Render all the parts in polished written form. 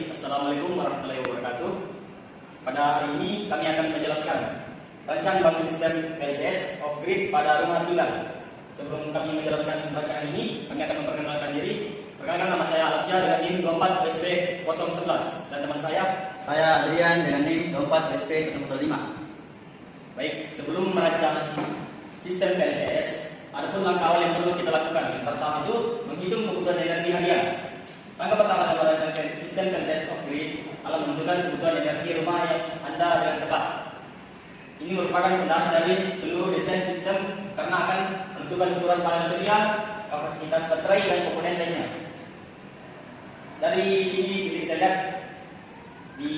Assalamualaikum warahmatullahi wabarakatuh. Pada hari ini kami akan menjelaskan rancangan bangun sistem LDS off grid pada rumah tinggal. Sebelum kami menjelaskan rancangan ini, kami akan memperkenalkan diri. Perkenalkan, nama saya Alapsyah dengan NIM 24 USP 011 dan teman saya Adrian dengan NIM 24 USP 005. Baik, sebelum merancang sistem LDS, ada pun langkah awal yang perlu kita lakukan. Yang pertama itu menghitung kebutuhan energi harian. Langkah pertama dalam merancang sistem LDS off grid adalah menentukan kebutuhan energi rumah yang Anda dengan tepat. Ini merupakan fondasi dari seluruh desain sistem karena akan menentukan ukuran panel surya, kapasitas baterai dan komponen lainnya. Dari sini bisa kita lihat di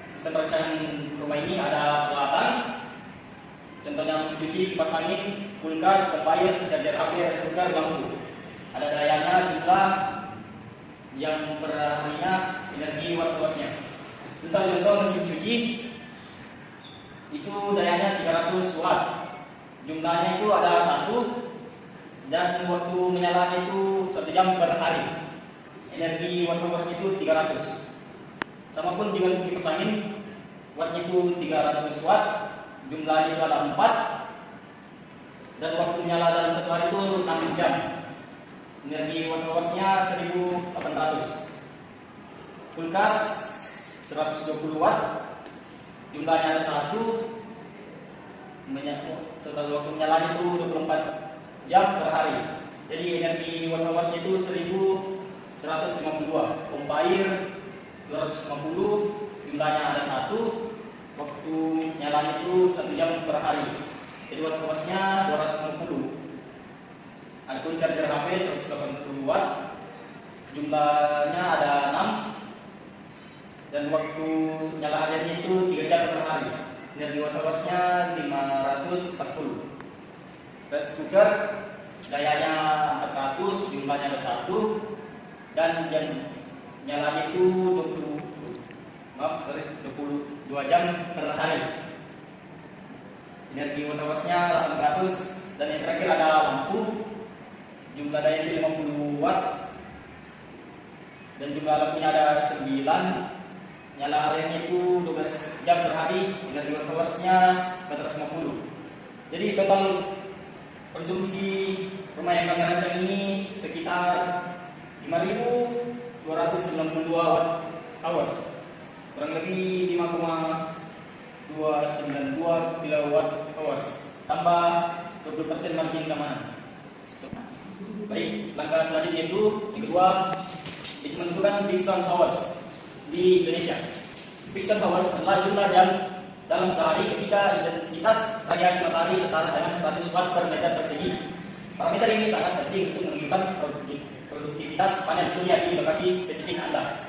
sistem rancangan rumah ini ada peralatan, contohnya mesin cuci, kipas angin, kulkas, pompa air, charger HP, speaker, lampu. Ada dayanya, jumlah yang perharinya, energi watt luasnya. Misal contoh mesin cuci itu dayanya 300 watt, jumlahnya itu ada 1 dan waktu menyalanya itu 1 jam per hari. Energi watt luasnya itu 300. Sama pun dengan kipas angin, wattnya itu 300 watt, jumlahnya itu ada 4 dan waktu menyala dalam 1 hari itu 6 jam. Energi watt luasnya 1800. Kulkas 120 watt, jumlahnya ada 1, total waktu menyala itu 24 jam per hari. Jadi energi watt luasnya itu 1152. Pompa air 250, jumlahnya ada 1, waktu nyalanya itu 1 jam per hari. Jadi watt luasnya 250. Adapun charger HP 180 watt, jumlahnya ada 6 dan waktu nyala hariannya itu 3 jam per hari. Energi watt luasnya 540. Rice cooker dayanya 400, jumlahnya ada 1 dan jam nyalanya itu 22 jam per hari. Energi watt luasnya 800 dan yang terakhir ada lampu, jumlah daya itu 50 watt dan jumlah lampunya ada 9. Nyala hariannya itu 12 jam per hari. Energi watt luasnya 450. Jadi total konsumsi rumah yang kami rancang ini sekitar 5.292 watt hours, kurang lebih 5,292 kilowatt hours, tambah 20% margin keamanan. Baik, langkah selanjutnya itu yang kedua, menentukan peak hours di Indonesia. Peak hours adalah jumlah jam dalam sehari ketika intensitas radiasi matahari setara dengan 100 watt per meter persegi. Parameter ini sangat penting untuk menentukan produktivitas panel surya di lokasi spesifik Anda.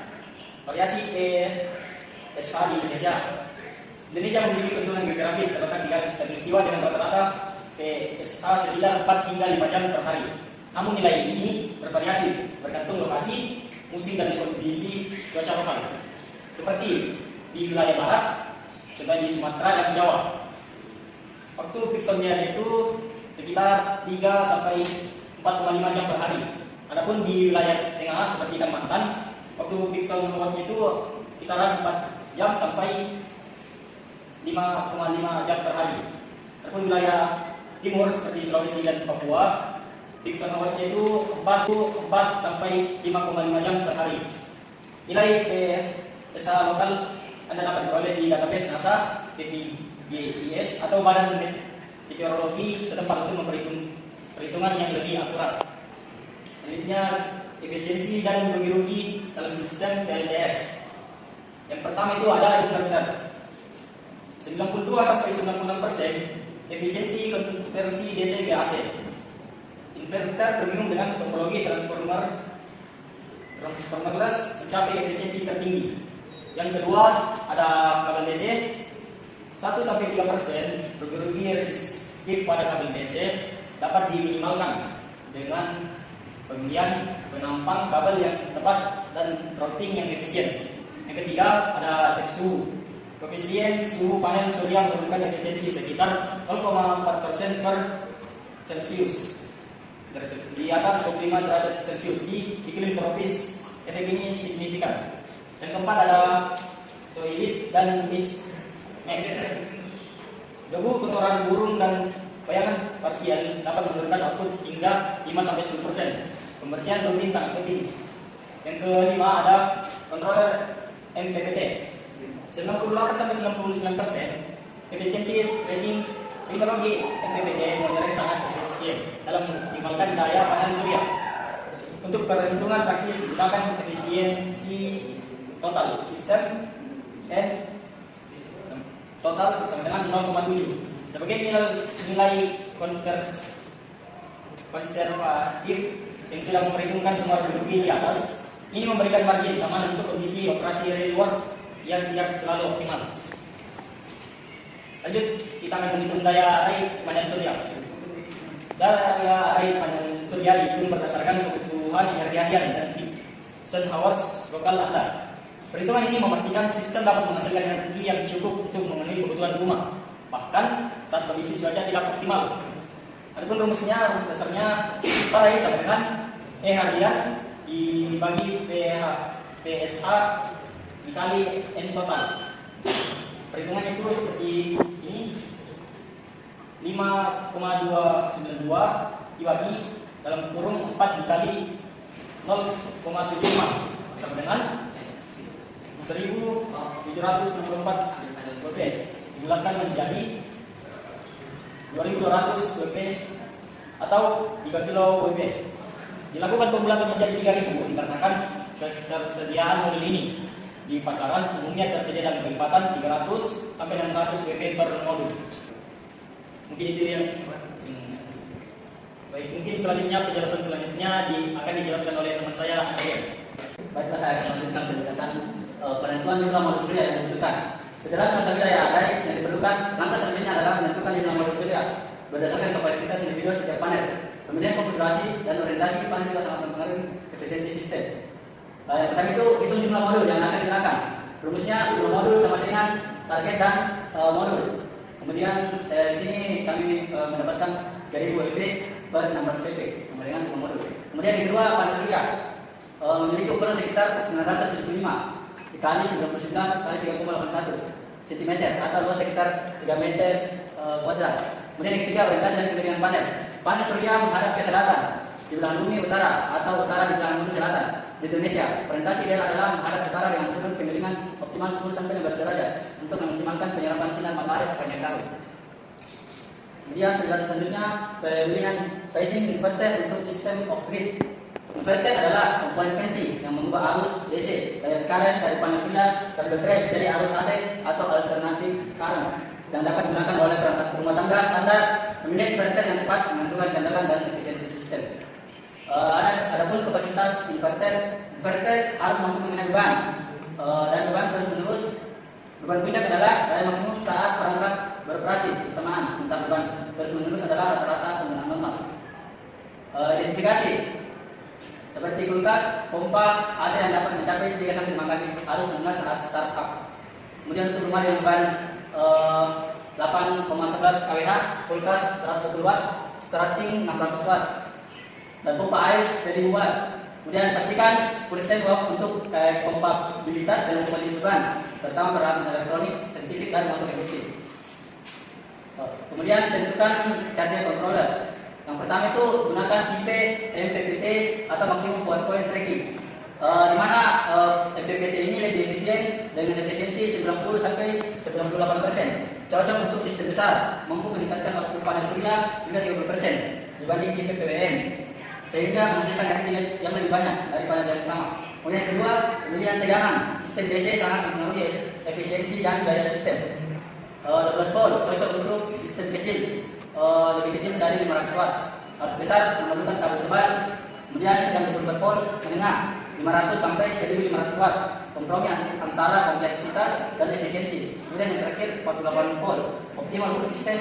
Variasi PSH di Indonesia. Indonesia memiliki keuntungan geografis terletak di garis khatulistiwa dengan rata-rata PSH sekitar 4 hingga 5 jam per hari. Namun nilai ini bervariasi bergantung lokasi, musim dan kondisi cuaca lokal. Seperti di wilayah barat, contohnya di Sumatera dan Jawa, waktu peak sun-nya itu sekitar 3 sampai 4,5 jam per hari. Adapun di wilayah tengah seperti Kalimantan, waktu peak sun hours-nya itu kisaran 4 jam sampai 5,5 jam per hari. Adapun wilayah timur seperti Sulawesi dan Papua, peak sun hours-nya itu 4 sampai 5,5 jam per hari. Nilai PSH lokal Anda dapat peroleh di database NASA, PVGIS atau Badan Meteorologi setempat untuk perhitungan yang lebih akurat. Selanjutnya, efisiensi dan rugi-rugi dalam sistem LDS. Yang pertama itu ada inverter. 92 sampai 96% efisiensi konversi DC ke AC. Inverter bergabung dengan topologi transformerless mencapai efisiensi tertinggi. Yang kedua ada kabel DC. 1 sampai 3% rugi-rugi resistif pada kabel DC dapat diminimalkan dengan pemilihan penampang kabel yang tepat dan routing yang efisien. Yang ketiga ada efek suhu. Koefisien suhu panel surya menurunkan efisiensi sekitar 0,4% per Celcius. Di atas 25 derajat Celcius di iklim tropis, efek ini signifikan. Dan keempat ada zoilit dan debu, kotoran burung dan bayangan parsial dapat menurunkan output hingga 5-10%. Pembersihan rutin sangat penting. Yang kelima ada controller MPPT. 98-99% efisiensi rating teknologi MPPT modern sangat efisien dalam mengoptimalkan daya panel surya. Untuk perhitungan praktis gunakan efisiensi total sistem N total sama dengan 0,7. Sebagai nilai konservatif yang sudah memperhitungkan semua teknologi di atas, ini memberikan margin aman untuk kondisi operasi real world yang tidak selalu optimal. Lanjut, kita akan menghitung daya air panel surya. Daya air panel surya dihitung berdasarkan kebutuhan energi harian dan sun hours lokal Anda. Perhitungan ini memastikan sistem dapat menghasilkan energi yang cukup untuk memenuhi kebutuhan rumah, bahkan saat kondisi cuaca tidak optimal. Adapun rumus dasarnya PAI sama dengan E harian dibagi PSA dikali N total. Perhitungan itu seperti ini: 5,292 dibagi dalam kurung 4 dikali 0,75 sama dengan 1764 WP dibulatkan menjadi 2200 WP atau 3 kilo WP. Dilakukan pembulatan menjadi 3000 dikarenakan ketersediaan model ini di pasaran umumnya tersedia dalam kelipatan 300 sampai 600 WP per modul. Mungkin itu yang baik. Mungkin selanjutnya penjelasan selanjutnya akan dijelaskan oleh teman saya. Baiklah, saya akan melanjutkan penjelasan penentuan jumlah modul surya yang dibutuhkan. Setelah mengetahui daya air yang diperlukan, langkah selanjutnya adalah menentukan jumlah modul surya berdasarkan kapasitas individu setiap panel. Pemilihan konfigurasi dan orientasi panel juga sangat mempengaruhi efisiensi sistem. Yang pertama itu hitung jumlah modul yang akan digunakan. Rumusnya jumlah modul sama dengan target dan modul. Kemudian di sini kami mendapatkan 3000 WP per 600 WP sama dengan jumlah modul. Kemudian yang kedua, panel surya memiliki ukuran sekitar 975 dikali 99 kali 3,81 cm atau luas sekitar 3 meter kuadrat. Kemudian yang ketiga, orientasi dan kemiringan panel. Panel surya menghadap ke selatan di belahan bumi utara atau utara di belahan bumi selatan. Di Indonesia, orientasi ideal adalah menghadap utara dengan sudut kemiringan optimal 10-15 derajat untuk memaksimalkan penyerapan sinar matahari sepanjang tahun. Kemudian penjelasan selanjutnya, pemilihan phasing inverter untuk sistem off grid. Inverter adalah komponen penting yang mengubah arus DC dari current dari panel surya ke baterai jadi arus AC atau alternatif current yang dapat digunakan oleh perangkat rumah tangga standar. Memilih inverter yang tepat menentukan keandalan dan efisiensi sistem. Adapun kapasitas inverter harus mampu mengenai beban dan beban terus menerus. Beban puncak adalah daya maksimum saat perangkat beroperasi bersamaan, sementara beban terus menerus adalah rata-rata penggunaan normal. Identifikasi seperti kulkas, pompa, AC yang dapat mencapai 3-5 kali arus 19 saat startup. Kemudian untuk rumah dengan beban 8,11 kWh, kulkas 120 watt, starting 600 watt, dan pompa air 1000 watt. Kemudian pastikan full stand off untuk kompatibilitas dengan semua jenis beban, terutama peralatan elektronik, sensitif dan motor induktif. Kemudian tentukan charger controller. Yang pertama itu gunakan tipe MPPT atau maximum power point tracking, di mana MPPT ini lebih efisien dengan efisiensi 90-98%. Cocok untuk sistem besar, mampu meningkatkan output panel surya hingga 30% dibanding tipe PWM, sehingga menghasilkan energi yang lebih banyak daripada yang sama. Kemudian yang kedua, pemilihan tegangan. Sistem DC sangat mempengaruhi efisiensi dan daya sistem. 12 volt cocok untuk sistem kecil, lebih kecil dari 500 watt. Harus besar, memerlukan kabel tebal. Kemudian yang 24 volt menengah, 500 sampai 1500 watt. Kompromi antara kompleksitas dan efisiensi. Kemudian yang terakhir 48 volt, optimal untuk sistem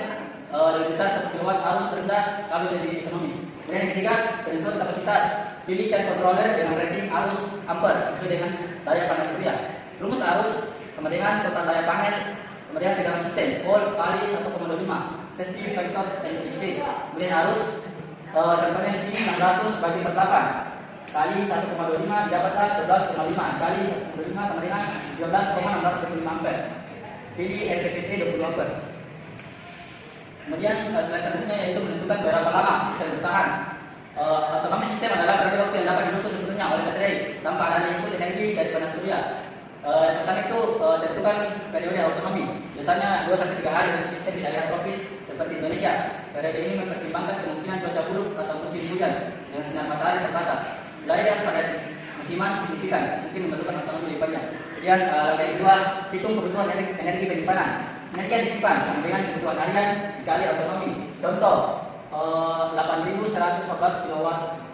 lebih besar 1 kW, arus rendah, kabel lebih ekonomis. Kemudian yang ketiga, penentuan kapasitas. Pilih charge controller dengan rating arus ampere sesuai dengan daya panel surya. Rumus arus sama dengan total daya panel, kemudian tegangan sistem volt kali 1,25 safety factor NEC. Kemudian arus contohnya di sini 600 bagi 48 kali 1,25 didapatkan 12,5 kali 1,25 sama dengan 12,625 ampere. Pilih LPPT 20 ampere. Kemudian slide selanjutnya yaitu menentukan berapa lama sistem bertahan. Otonomi sistem adalah periode waktu yang dapat diukur sebetulnya oleh baterai tanpa adanya input energi dari panel surya. Pertama itu tentukan periode otonomi. Biasanya 2-3 hari untuk sistem di daerah tropis seperti Indonesia. Periode ini mempertimbangkan kemungkinan cuaca buruk atau musim hujan dengan sinar matahari terbatas. Wilayah yang pada musiman signifikan mungkin memerlukan otonomi lebih panjang. Kemudian langkah kedua, hitung kebutuhan energi penyimpanan. Energi yang disimpan sama dengan kebutuhan harian dikali otonomi. Contoh 8.114 kWh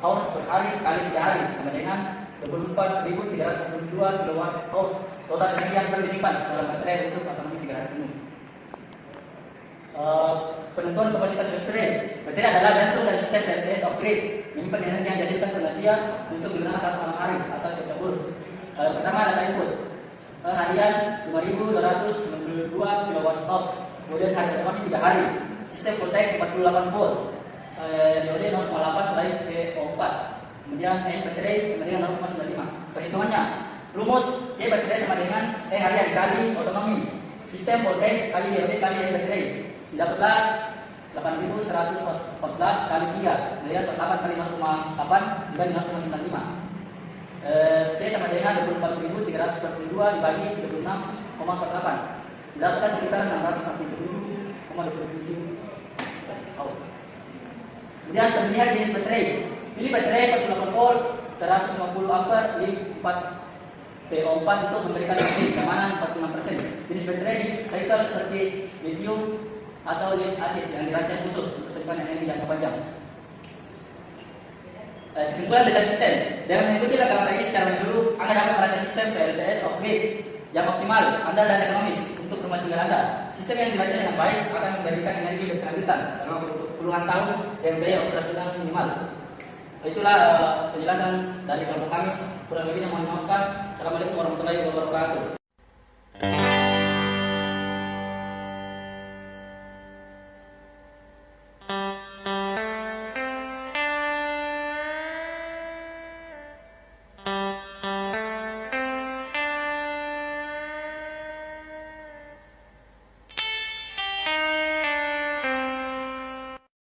per hari kali 3 hari sama dengan 24.392 kWh total energi yang perlu disimpan dalam baterai untuk otonomi 3 hari penuh. Penentuan kapasitas baterai. Baterai adalah jantung dari sistem LTS of grid, menyimpan energi yang dihasilkan manusia untuk digunakan saat malam hari atau cuaca buruk. Pertama data input harian 5.292 kWh, kemudian hari otonomi 3 hari, sistem voltaik 48 volt, DOD 0,8 live PO4, kemudian N baterai sama dengan 0,95. Perhitungannya, rumus C baterai sama dengan E harian dikali otonomi, sistem voltaik kali DOD kali N baterai, didapatlah 8.114 kali 3, kemudian 8 kali 0,8 dibagi 0,95. C sama dengan 24.342 dibagi 36,48, dapatlah sekitar 647,27. Kemudian pemilihan jenis baterai. Pilih baterai 48 volt 150 ampere di 4 PO4 untuk memberikan kenyamanan 45%. Jenis baterai di cycle seperti lithium atau lead acid yang dirancang khusus untuk penyimpanan energi jangka panjang. Kesimpulan desain sistem. Dengan mengikuti langkah-langkah ini secara menyeluruh, Anda dapat merancang sistem PLTS of grid yang optimal, Anda dan ekonomis untuk rumah tinggal Anda. Sistem yang dirancang dengan baik akan memberikan energi berkelanjutan selama puluhan tahun dan biaya operasional minimal. Itulah penjelasan dari kelompok kami. Kurang lebihnya mohon maafkan. Assalamualaikum warahmatullahi wabarakatuh.